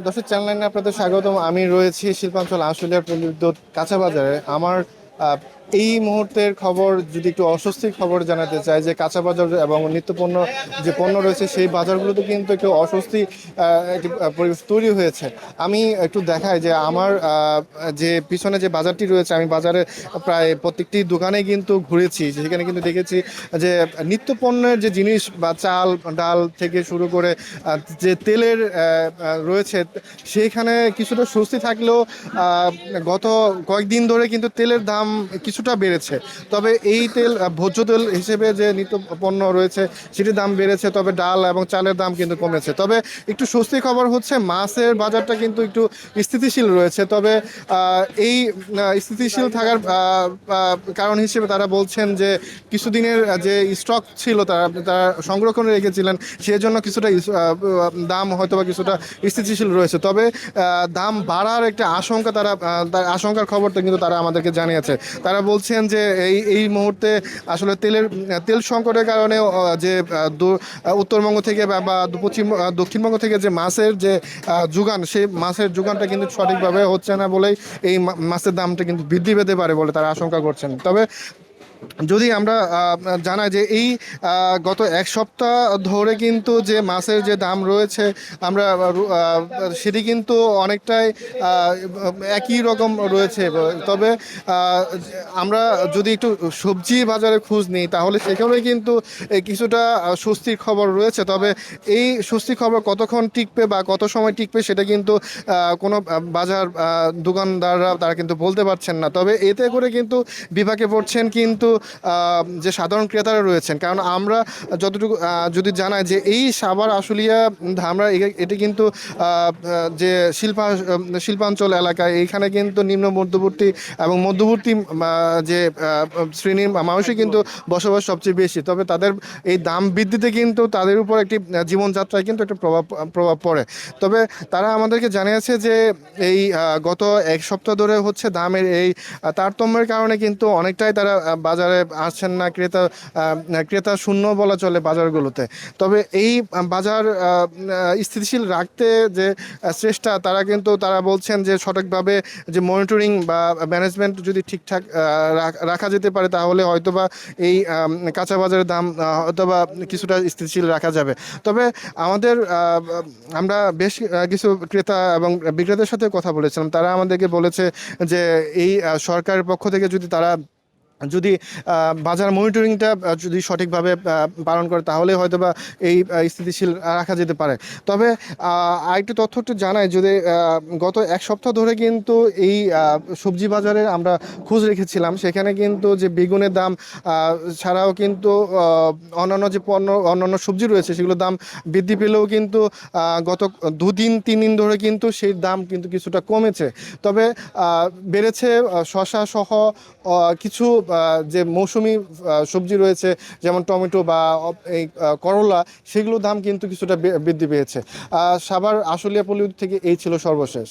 দর্শক চ্যানেলে আপনাদের স্বাগতম। আমি রয়েছি শিল্পাঞ্চল আশুলিয়ার বিদ্যুৎ কাঁচা বাজারে। আমার আহ, এই মুহূর্তের খবর যদি একটু অস্বস্তির খবর জানাতে চাই, যে কাঁচা বাজার এবং নিত্যপণ্য যে পণ্য রয়েছে সেই বাজারগুলোতে কিন্তু একটু অস্বস্তি একটি পরিবেশ তৈরি হয়েছে। আমি একটু দেখাই যে আমার যে পিছনে যে বাজারটি রয়েছে, আমি বাজারে প্রায় প্রত্যেকটি দোকানে কিন্তু ঘুরেছি, সেখানে কিন্তু দেখেছি যে নিত্যপণ্যের যে জিনিস বা চাল ডাল থেকে শুরু করে যে তেলের রয়েছে, সেইখানে কিছুটা স্বস্তি থাকলেও গত কয়েকদিন ধরে কিন্তু তেলের দাম কিছুটা বেড়েছে। তবে এই তেল ভোজ্য তেল হিসেবে যে নিত্য পণ্য রয়েছে সেটির দাম বেড়েছে, তবে ডাল এবং চালের দাম কিন্তু কমেছে। তবে একটু স্বস্তি খবর হচ্ছে মাছের বাজারটা কিন্তু একটু স্থিতিশীল রয়েছে। তবে এই স্থিতিশীল থাকার কারণ হিসেবে তারা বলছেন যে কিছুদিনের যে স্টক ছিল তারা তারা সংরক্ষণে রেখেছিলেন, সেজন্য কিছুটা দাম হয়তো বা কিছুটা স্থিতিশীল রয়েছে। তবে দাম বাড়ার একটা আশঙ্কা তার আশঙ্কার খবরটা কিন্তু তারা আমাদেরকে জানিয়েছে। তারা বলছেন যে এই মুহূর্তে আসলে তেল সংকটের কারণে যে উত্তরবঙ্গ থেকে বা দক্ষিণবঙ্গ থেকে যে মাছের যে যোগান, সেই মাছের যোগানটা কিন্তু সঠিকভাবে হচ্ছে না বলেই এই মাছের দামটা কিন্তু বৃদ্ধি পেতে পারে বলে তারা আশঙ্কা করছেন। তবে যদি আমরা জানাই যে এই গত এক সপ্তাহ ধরে কিন্তু যে মাছের যে দাম রয়েছে, আমরা সেটি কিন্তু অনেকটাই একই রকম রয়েছে। তবে আমরা যদি একটু সবজি বাজারে খোঁজ নিই তাহলে সেখানে কিন্তু কিছুটা স্বস্তির খবর রয়েছে। তবে এই স্বস্তির খবর কতক্ষণ টিকবে বা কত সময় টিকবে সেটা কিন্তু কোনো বাজার দোকানদাররা তারা কিন্তু বলতে পারছেন না। তবে এতে করে কিন্তু বিপাকে পড়ছেন কিন্তু যে সাধারণ ক্রেতারা রয়েছেন। কারণ আমরা যতটুকু যদি জানাই যে এই সাভার আশুলিয়া ধামরা এটি কিন্তু যে শিল্পাঞ্চল এলাকায়, এইখানে কিন্তু নিম্ন মধ্যবর্তী এবং মধ্যবর্তী যে শ্রেণীর মানুষই কিন্তু বসবাস সবচেয়ে বেশি। তবে তাদের এই দাম বৃদ্ধিতে কিন্তু তাদের উপর একটি জীবনযাত্রায় কিন্তু একটা প্রভাব পড়ে। তবে তারা আমাদেরকে জানিয়েছে যে এই গত এক সপ্তাহ ধরে হচ্ছে দামের এই তারতম্যের কারণে কিন্তু অনেকটাই তারা বাজারে আসছেন না, ক্রেতা শূন্য বলা চলে বাজারগুলোতে। তবে এই বাজার স্থিতিশীল রাখতে যে চেষ্টা, তারা বলছেন যে সঠিকভাবে যে মনিটরিং বা ম্যানেজমেন্ট যদি ঠিকঠাক রাখা যেতে পারে তাহলে হয়তোবা এই কাঁচা বাজারের দাম হয়তোবা কিছুটা স্থিতিশীল রাখা যাবে। তবে আমরা বেশ কিছু ক্রেতা এবং বিক্রেতার সাথে কথা বলেছিলাম, তারা আমাদেরকে বলেছে যে এই সরকারের পক্ষ থেকে যদি বাজার মনিটরিংটা যদি সঠিকভাবে পালন করে তাহলে হয়তোবা এই স্থিতিশীল রাখা যেতে পারে। তবে আরেকটু তথ্য একটু জানাই, যদি গত এক সপ্তাহ ধরে কিন্তু এই সবজি বাজারে আমরা খোঁজ রেখেছিলাম, সেখানে কিন্তু যে বেগুনের দাম ছাড়াও কিন্তু অন্যান্য সবজি রয়েছে সেগুলোর দাম বৃদ্ধি পেলেও কিন্তু গত 2-3 দিন ধরে কিন্তু সেই দাম কিন্তু কিছুটা কমেছে। তবে বেড়েছে শসা সহ কিছু যে মৌসুমি সবজি রয়েছে, যেমন টমেটো বা এই করলা, সেগুলোর দাম কিন্তু কিছুটা বৃদ্ধি পেয়েছে। সাভার আশুলিয়া পল্লী থেকে এই ছিল সর্বশেষ।